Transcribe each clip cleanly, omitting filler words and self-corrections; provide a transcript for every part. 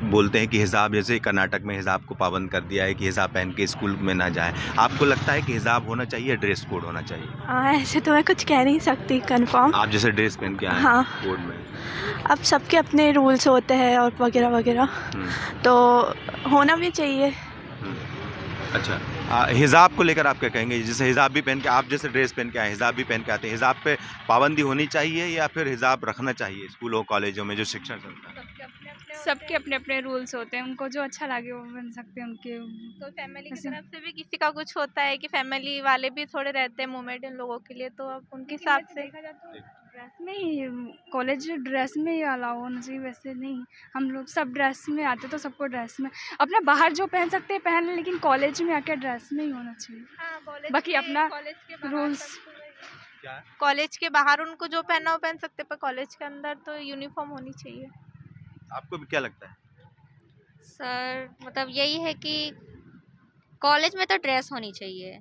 बोलते हैं कि हिजाब, जैसे कर्नाटक में हिजाब को पाबंद कर दिया है कि हिजाब पहन के स्कूल में ना जाएं। आपको लगता है कि हिजाब होना चाहिए, ड्रेस कोड होना चाहिए? ऐसे तो मैं कुछ कह नहीं सकती कंफर्म। आप जैसे ड्रेस पहन के आए हाँ, बोर्ड में। अब सबके अपने रूल्स होते हैं और वगैरह वगैरह, तो होना भी चाहिए। अच्छा, हिजाब को लेकर आप क्या कहेंगे? जैसे हिजाब भी पहन के, आप जैसे ड्रेस पहन के आए, हिजाब भी पहन के आते हैं, हिजाब पे पाबंदी होनी चाहिए या फिर हिजाब रखना चाहिए स्कूलों कॉलेजों में जो शिक्षण चलता है? सबके अपने अपने रूल्स होते हैं, उनको जो अच्छा लगे वो बन सकते हैं उनके। तो फैमिली की ऐसे- तरफ से भी किसी का कुछ होता है कि फैमिली वाले भी थोड़े रहते हैं मूवमेंट इन लोगों के लिए, तो अब उनके हिसाब से ड्रेस में ही, कॉलेज ड्रेस में ही अलाउ होना चाहिए, वैसे नहीं। हम लोग सब ड्रेस में आते तो सबको ड्रेस में, अपना बाहर जो पहन सकते हैं पहन लें, लेकिन कॉलेज में आके ड्रेस में ही होना चाहिए। हाँ, बाकी अपना रूल्स। कॉलेज के बाहर उनको जो पहनना हो पहन सकते हैं, पर कॉलेज के अंदर तो यूनिफॉर्म होनी चाहिए। आपको भी क्या लगता है? सर मतलब यही है कि कॉलेज में तो ड्रेस होनी चाहिए।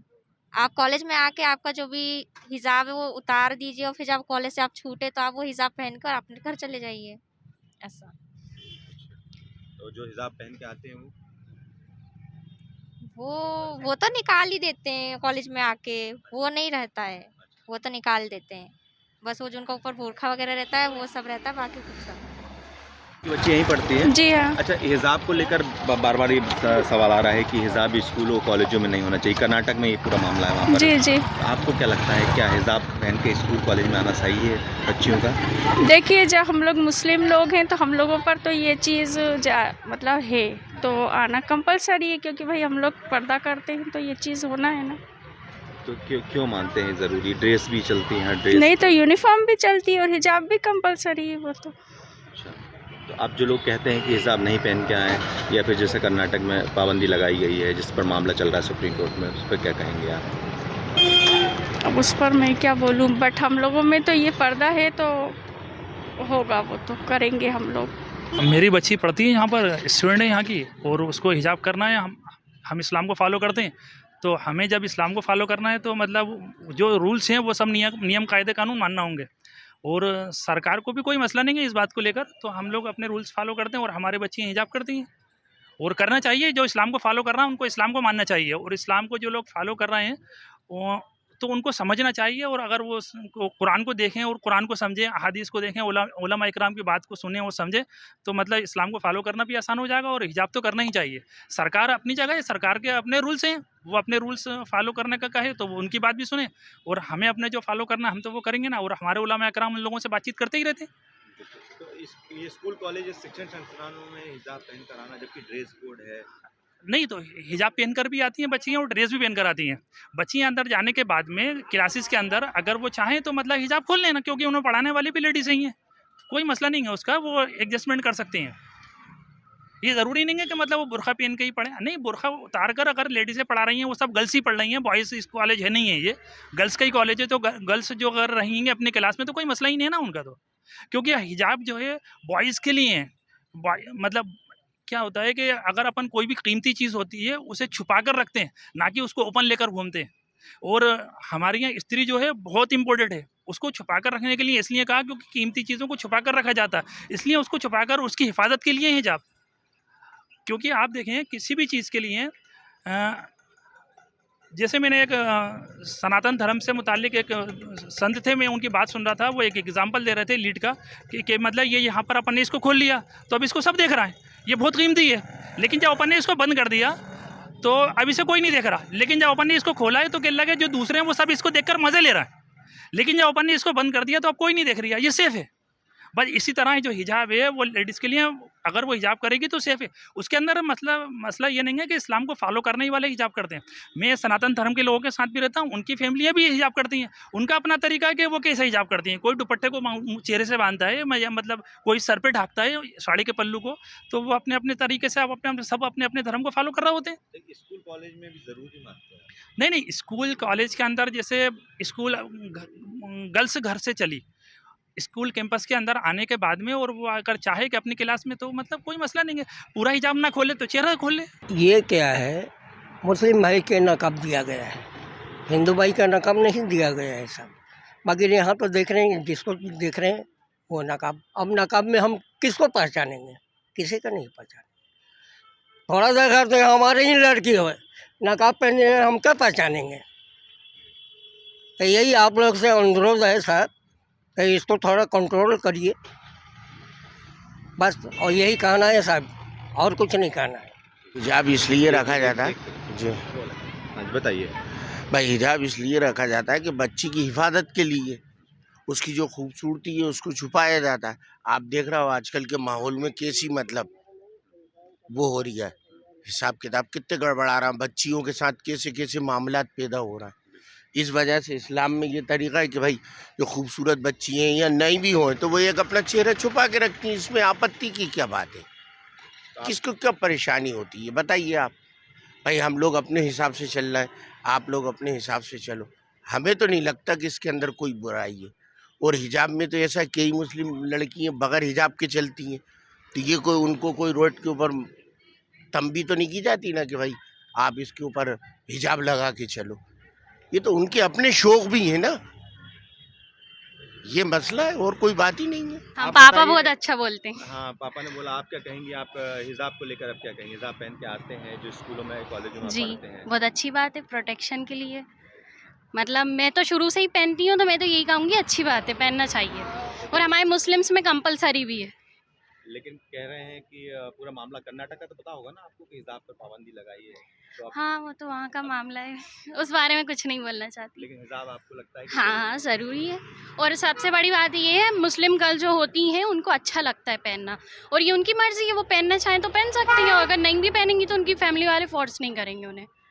आप कॉलेज में आके आपका जो भी हिजाब है वो उतार दीजिए, और फिर जब कॉलेज से आप छूटे तो आप वो हिजाब पहनकर अपने घर चले जाइए, ऐसा। तो जो हिजाब पहन के आते हैं वो तो निकाल ही देते हैं कॉलेज में आके, वो नहीं रहता है, वो तो निकाल देते हैं। बस वो जिनका ऊपर बुर्खा वगैरह रहता है वो सब रहता है, बाकी कुछ सब। कि बच्चे यहीं पढ़ती हैं? जी हाँ। अच्छा, हिजाब को लेकर बार बार ये सवाल आ रहा है कि हिजाब स्कूलों कॉलेजों में नहीं होना चाहिए। कर्नाटक में ये पूरा मामला है वहाँ पर। जी जी। तो आपको क्या लगता है, क्या हिजाब पहन के स्कूल कॉलेज में आना सही है बच्चियों का? देखिए, जब हम लोग मुस्लिम लोग हैं तो हम लोगों पर तो ये चीज़ मतलब है, तो आना कंपलसरी है, क्योंकि भाई हम लोग पर्दा करते हैं तो ये चीज़ होना है ना। तो क्यों मानते हैं ज़रूरी? ड्रेस भी चलती हैं, ड्रेस नहीं तो यूनिफॉर्म भी चलती है और हिजाब भी कंपलसरी है वो तो। अच्छा, तो आप जो लोग कहते हैं कि हिजाब नहीं पहन के आए, या फिर जैसे कर्नाटक में पाबंदी लगाई गई है जिस पर मामला चल रहा है सुप्रीम कोर्ट में, उस पर क्या कहेंगे आप? अब उस पर मैं क्या बोलूँ, बट हम लोगों में तो ये पर्दा है तो होगा, वो तो करेंगे हम लोग। मेरी बच्ची पढ़ती है यहाँ पर, स्टूडेंट है यहाँ की, और उसको हिजाब करना है। हम इस्लाम को फॉलो करते हैं, तो हमें जब इस्लाम को फॉलो करना है तो मतलब जो रूल्स हैं वो सब नियम कायदे कानून मानना होंगे। और सरकार को भी कोई मसला नहीं है इस बात को लेकर, तो हम लोग अपने रूल्स फॉलो करते हैं और हमारे बच्चे हिजाब करती हैं। और करना चाहिए, जो इस्लाम को फॉलो कर रहा है उनको इस्लाम को मानना चाहिए, और इस्लाम को जो लोग फॉलो कर रहे हैं वो तो उनको समझना चाहिए। और अगर वो कुरान को देखें और कुरान को समझें, अहादीस को देखें, उलमा इकराम की बात को सुने और समझें, तो मतलब इस्लाम को फॉलो करना भी आसान हो जाएगा। और हिजाब तो करना ही चाहिए। सरकार अपनी जगह है, सरकार के अपने रूल्स हैं, वो अपने रूल्स फॉलो करने का कहे तो वो उनकी बात भी सुने, और हमें अपने जो फॉलो करना हम तो वो करेंगे ना। और हमारे उलमा इकराम उन लोगों से बातचीत करते ही रहते हैं। तो ये स्कूल कॉलेज शिक्षण संस्थानों में हिजाब पहन कर आना, जबकि ड्रेस कोड है। नहीं तो हिजाब पहनकर भी आती हैं बच्चियाँ और ड्रेस भी पहनकर आती हैं। बच्चियाँ अंदर जाने के बाद में क्लासेस के अंदर अगर वो चाहें तो मतलब हिजाब खोल लेना, क्योंकि उन्हें पढ़ाने वाली भी लेडीज़ ही हैं, कोई मसला नहीं है उसका, वो एडजस्टमेंट कर सकते हैं। ये ज़रूरी नहीं है कि मतलब वो बुरखा पहन के ही पढ़े, नहीं, बुरखा उतार कर अगर लेडीज़ें पढ़ा रही हैं, वो सब गर्ल्स ही पढ़ रही हैं, बॉयज़ इस कॉलेज है नहीं है, ये गर्ल्स का ही कॉलेज है, तो गर्ल्स जो कर रही हैं अपनी क्लास में तो कोई मसला ही नहीं है ना उनका तो। क्योंकि हिजाब जो है बॉयज़ के लिए है। मतलब क्या होता है कि अगर अपन कोई भी कीमती चीज़ होती है उसे छुपा कर रखते हैं, ना कि उसको ओपन लेकर घूमते हैं। और हमारे यहाँ स्त्री जो है बहुत इंपॉर्टेंट है, उसको छुपा कर रखने के लिए इसलिए कहा क्योंकि कीमती चीज़ों को छुपा कर रखा जाता है, इसलिए उसको छुपा कर उसकी हिफाजत के लिए हिजाब। क्योंकि आप देखें किसी भी चीज़ के लिए जैसे मैंने एक सनातन धर्म से मुतालिक एक संत थे, मैं उनकी बात सुन रहा था, वो एक एग्जांपल दे रहे थे लीड का कि मतलब ये यहाँ पर अपन ने इसको खोल लिया तो अब इसको सब देख रहा है, ये बहुत कीमती है, लेकिन जब अपन ने इसको बंद कर दिया तो अब इसे कोई नहीं देख रहा। लेकिन जब अपन ने इसको खोला है तो क्या लगे जो दूसरे हैं वो सब इसको देखकर मज़े ले रहा है, लेकिन जब अपन ने इसको बंद कर दिया तो अब कोई नहीं देख रहा, ये सेफ़ है। बस इसी तरह जो हिजाब है वो लेडीज़ के लिए, अगर वो हिजाब करेगी तो सेफ़ है। उसके अंदर मसला ये नहीं है कि इस्लाम को फॉलो करने ही वाले हिजाब करते हैं। मैं सनातन धर्म के लोगों के साथ भी रहता हूँ, उनकी फैमिलियाँ भी हिजाब करती हैं, उनका अपना तरीका है कि वो कैसे हिजाब करती हैं। कोई दुपट्टे को चेहरे से बांधता है, मतलब कोई सर पे ढाकता है साड़ी के पल्लू को, तो वो अपने अपने तरीके से सब अपने अपने धर्म को फॉलो कर रहे होते हैं। स्कूल कॉलेज में भी ज़रूरी मानते हैं? नहीं, स्कूल कॉलेज के अंदर जैसे स्कूल गर्ल्स घर से चली, स्कूल कैंपस के अंदर आने के बाद में, और वो अगर चाहे कि अपनी क्लास में तो मतलब कोई मसला नहीं है, पूरा हिजाब ना खोले तो चेहरा खोल ले। ये क्या है, मुस्लिम भाई के नकाब दिया गया है, हिंदू भाई का नकाब नहीं दिया गया है सब। बाकी यहाँ तो देख रहे हैं, जिसको देख रहे हैं वो नकाब। अब नकाब में हम किसको पहचानेंगे, किसी का नहीं पहचाने। थोड़ा सा घर तो हमारे ही लड़की हो, नकाब पहने हम क्या पहचानेंगे। तो यही आप लोग से अनुरोध है साहब कि इसको थोड़ा कंट्रोल करिए बस, और यही कहना है साहब, और कुछ नहीं कहना है। हिजाब इसलिए रखा जाता है जी हाँ, बताइए। भाई, हिजाब इसलिए रखा जाता है कि बच्ची की हिफाजत के लिए, उसकी जो खूबसूरती है उसको छुपाया जाता है। आप देख रहे हो आजकल के माहौल में कैसी मतलब वो हो रही है, हिसाब किताब कितने गड़बड़ा रहा है, बच्चियों के साथ कैसे कैसे मामला पैदा हो रहा है। इस वजह से इस्लाम में ये तरीका है कि भाई जो खूबसूरत बच्ची हैं या नहीं भी हों तो वो एक अपना चेहरा छुपा के रखती हैं। इसमें आपत्ति की क्या बात है, किसको क्या परेशानी होती है बताइए आप। भाई हम लोग अपने हिसाब से चल रहे हैं, आप लोग अपने हिसाब से चलो। हमें तो नहीं लगता कि इसके अंदर कोई बुराई है। और हिजाब में तो ऐसा कई मुस्लिम लड़कियां बगैर हिजाब के चलती हैं, तो ये कोई उनको कोई रोड के ऊपर तंबी तो नहीं की जाती ना कि भाई आप इसके ऊपर हिजाब लगा के चलो। ये तो उनके अपने शौक भी हैं ना, ये मसला है और कोई बात ही नहीं है। हाँ, आप पापा बताइए। बहुत अच्छा बोलते हैं। हाँ, पापा ने बोला, आप क्या कहेंगी? आप हिजाब को लेकर आप क्या कहेंगे? हिजाब पहन के आते हैं जो स्कूलों में कॉलेजों में जी, पढ़ते हैं। बहुत अच्छी बात है प्रोटेक्शन के लिए। मतलब मैं तो शुरू से ही पहनती हूँ, तो मैं तो यही कहूँगी अच्छी बात है, पहनना चाहिए। और हमारे मुस्लिम्स में कंपलसरी भी है। लेकिन कह रहे हैं कि पूरा मामला कर्नाटक का, तो पता होगा ना आपको कि हिजाब पर पाबंदी लगाई है, तो आप, हाँ, वो तो वहाँ का मामला है, उस बारे में कुछ नहीं बोलना चाहती। लेकिन हिजाब आपको लगता है कि हाँ, ज़रूरी है। और सबसे बड़ी बात ये है, मुस्लिम गर्ल जो होती हैं उनको अच्छा लगता है पहनना, और ये उनकी मर्ज़ी है, वो पहनना चाहें तो पहन सकती हैं, और अगर नहीं भी पहनेंगी तो उनकी फैमिली वाले फोर्स नहीं करेंगे उन्हें।